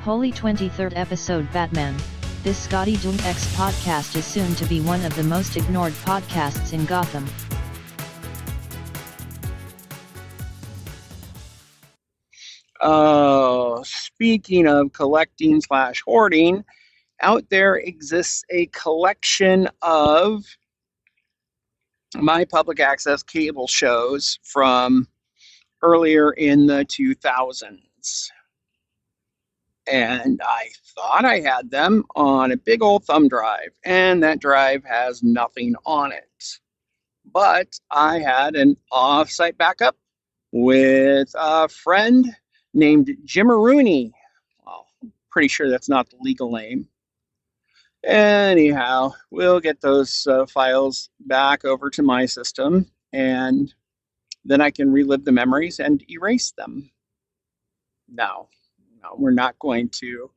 Holy 23rd episode Batman. This ScottyDontX podcast is soon to be one of the most ignored podcasts in Gotham. Speaking of collecting / hoarding, out there exists a collection of my public access cable shows from earlier in the 2000s. And I thought I had them on a big old thumb drive, and that drive has nothing on it. But I had an off-site backup with a friend named Jimmarooney. Well, pretty sure that's not the legal name. Anyhow, we'll get those files back over to my system, and then I can relive the memories and erase them. No, we're not going to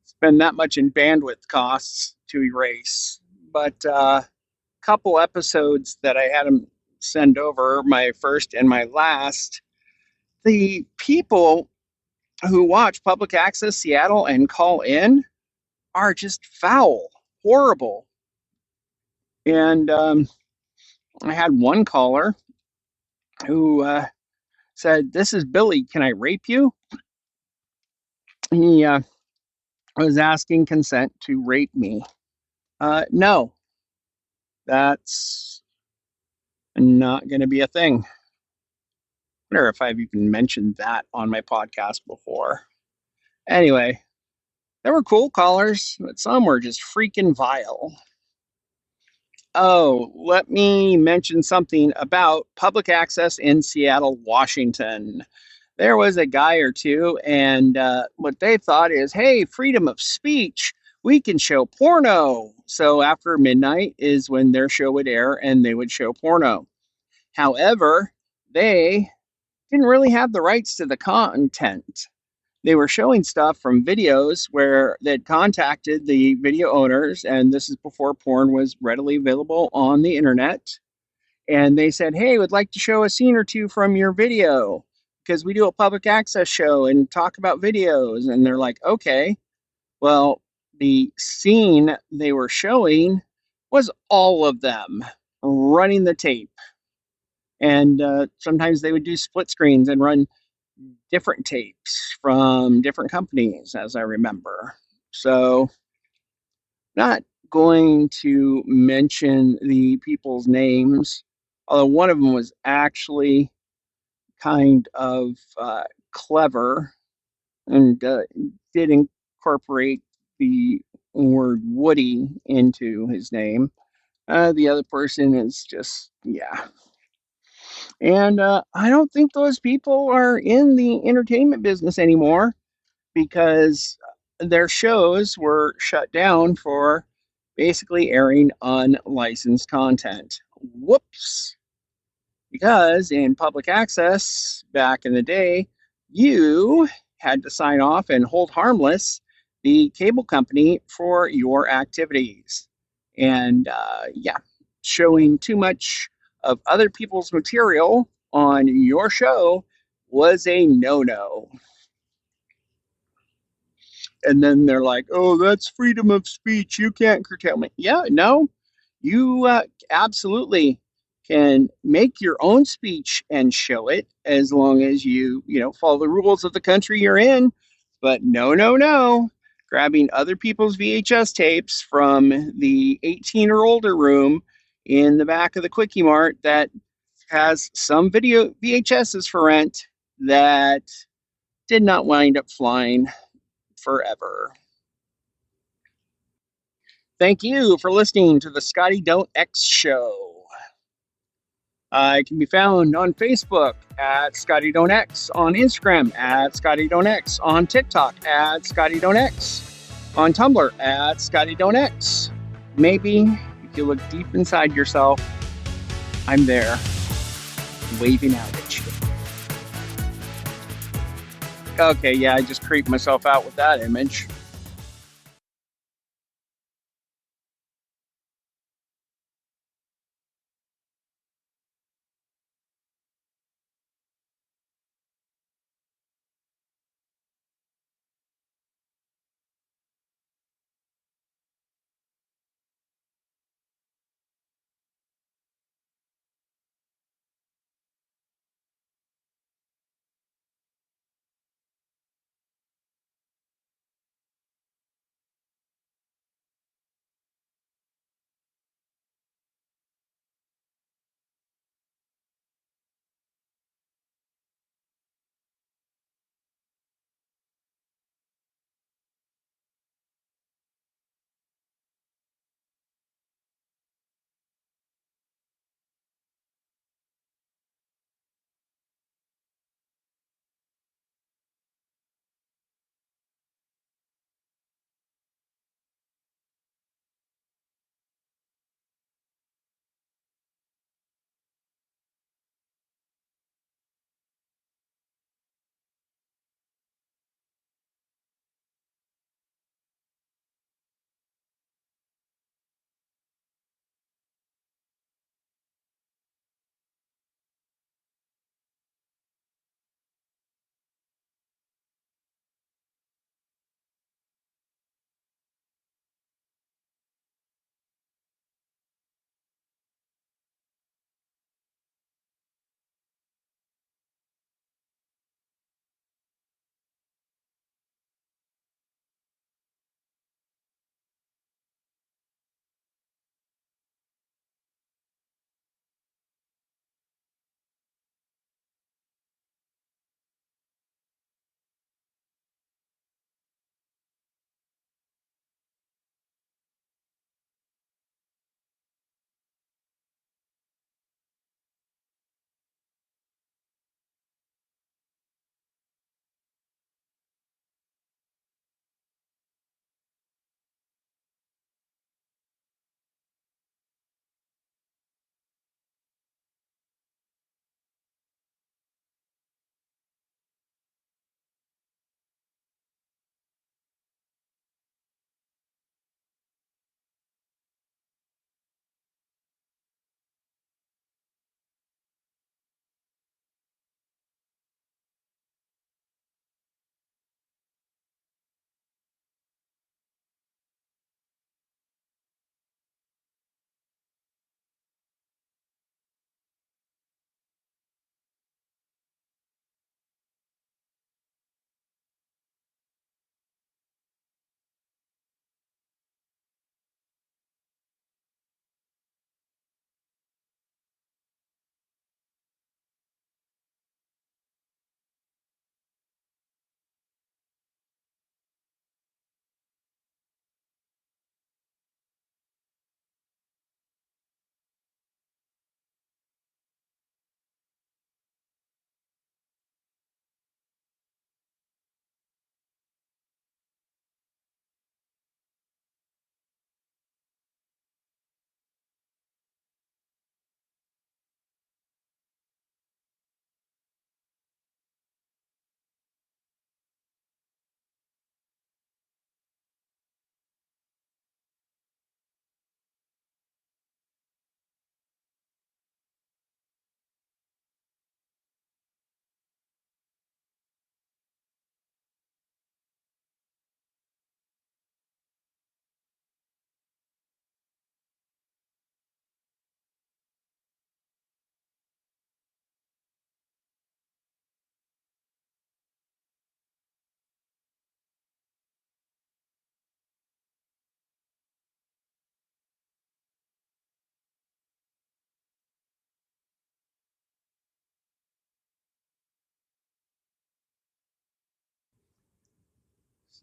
spend that much in bandwidth costs to erase. But a couple episodes that I had them send over, my first and my last, the people who watch Public Access Seattle and call in are just foul, horrible. And I had one caller who said, "This is Billy, can I rape you?" He was asking consent to rape me. No, that's not going to be a thing. I wonder if I've even mentioned that on my podcast before. Anyway, they were cool callers, but some were just freaking vile. Oh, let me mention something about public access in Seattle, Washington. There was a guy or two, and what they thought is, hey, freedom of speech, we can show porno. So after midnight is when their show would air, and they would show porno. However, they didn't really have the rights to the content. They were showing stuff from videos where they'd contacted the video owners, and this is before porn was readily available on the internet. And they said, hey, we'd like to show a scene or two from your video because we do a public access show and talk about videos. And they're like, okay. Well, the scene they were showing was all of them running the tape. And sometimes they would do split screens and run different tapes from different companies, as I remember. So, not going to mention the people's names, although one of them was actually kind of clever and did incorporate the word Woody into his name. The other person is just, yeah. And I don't think those people are in the entertainment business anymore because their shows were shut down for basically airing unlicensed content. Whoops. Because in public access back in the day, you had to sign off and hold harmless the cable company for your activities. And showing too much of other people's material on your show was a no-no. And then they're like, oh, that's freedom of speech. You can't curtail me. Yeah, no, you absolutely can make your own speech and show it as long as you follow the rules of the country you're in. But no. Grabbing other people's VHS tapes from the 18 or older room in the back of the Quickie Mart that has some video VHSs for rent that did not wind up flying forever. Thank you for listening to the ScottyDontX show. I can be found on Facebook at ScottyDontX, on Instagram at ScottyDontX, on TikTok at ScottyDontX, on Tumblr at ScottyDontX. Maybe if you look deep inside yourself, I'm there, waving out at you. Okay, yeah, I just creeped myself out with that image.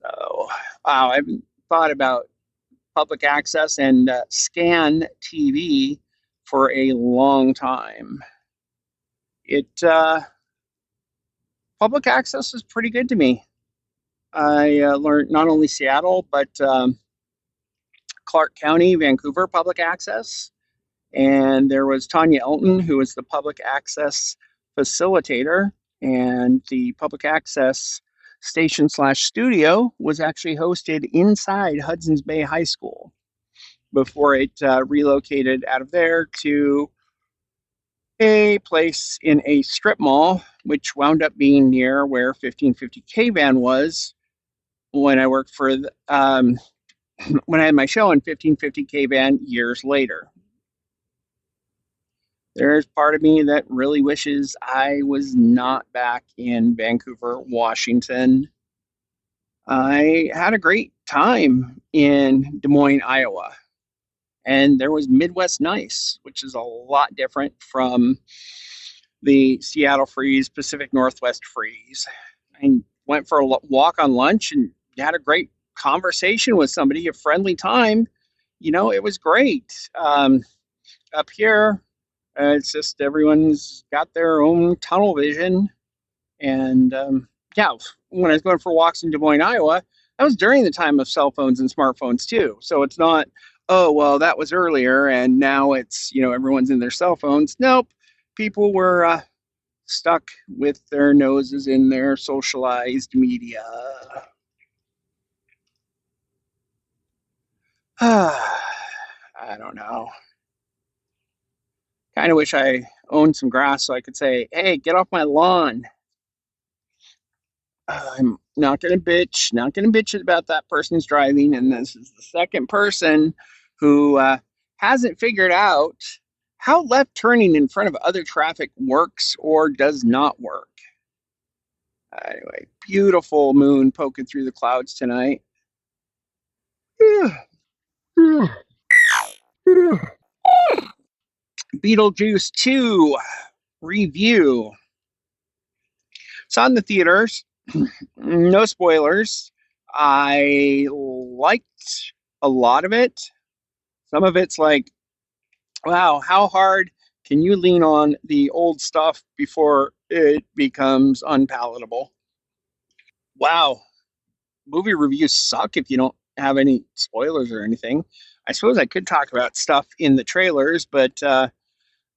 So, wow, I haven't thought about public access and scan TV for a long time. It Public access is pretty good to me. I learned not only Seattle but Clark County, Vancouver public access, and there was Tanya Elton, who was the public access facilitator, and the public access station slash studio was actually hosted inside Hudson's Bay High School before it relocated out of there to a place in a strip mall, which wound up being near where 1550 K-Van was when I worked for when I had my show in 1550 K-Van years later. There's part of me that really wishes I was not back in Vancouver, Washington. I had a great time in Des Moines, Iowa, and there was Midwest Nice, which is a lot different from the Seattle freeze, Pacific Northwest freeze. I went for a walk on lunch and had a great conversation with somebody, a friendly time. It was great. Up here, it's just everyone's got their own tunnel vision. And yeah, when I was going for walks in Des Moines, Iowa, that was during the time of cell phones and smartphones too. So it's not, oh, well, that was earlier and now it's, everyone's in their cell phones. Nope. People were stuck with their noses in their socialized media. I don't know. Kind of wish I owned some grass so I could say, hey, get off my lawn. I'm not going to bitch about that person's driving. And this is the second person who hasn't figured out how left turning in front of other traffic works or does not work. Anyway, beautiful moon poking through the clouds tonight. Beetlejuice 2 review. Saw in the theaters. No spoilers. I liked a lot of it. Some of it's like, wow, how hard can you lean on the old stuff before it becomes unpalatable? Wow, movie reviews suck if you don't have any spoilers or anything. I suppose I could talk about stuff in the trailers, but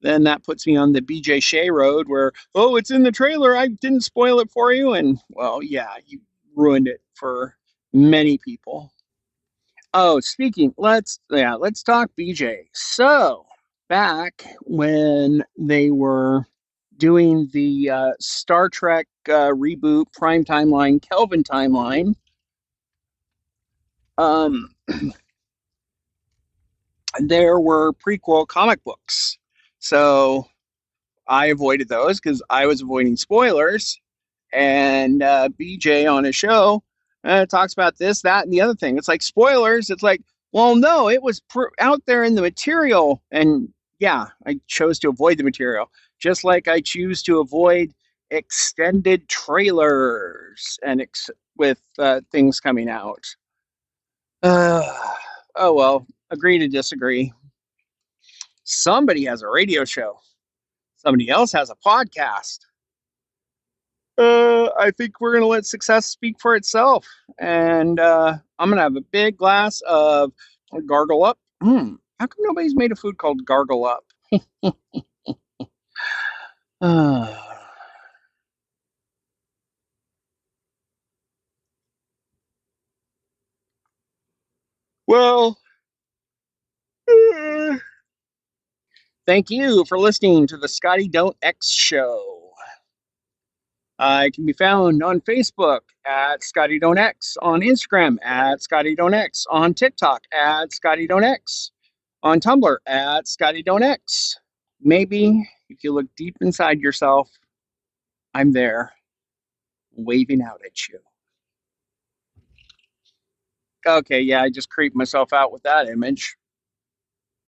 then that puts me on the BJ Shea road where, oh, it's in the trailer. I didn't spoil it for you. And well, yeah, you ruined it for many people. Oh, speaking, let's talk BJ. So back when they were doing the Star Trek reboot Prime Timeline, Kelvin Timeline, um, there were prequel comic books. So I avoided those because I was avoiding spoilers. And BJ on his show talks about this, that, and the other thing. It's like spoilers. It's like, well, no, it was out there in the material. And yeah, I chose to avoid the material, just like I choose to avoid extended trailers and with things coming out. Oh, well, agree to disagree. Somebody has a radio show. Somebody else has a podcast. I think we're going to let success speak for itself. And I'm going to have a big glass of Gargle Up. How come nobody's made a food called Gargle Up? Well, thank you for listening to the ScottyDontX show. I can be found on Facebook at ScottyDontX, on Instagram at ScottyDontX, on TikTok at ScottyDontX, on Tumblr at ScottyDontX. Maybe if you look deep inside yourself, I'm there, waving out at you. Okay, yeah, I just creeped myself out with that image.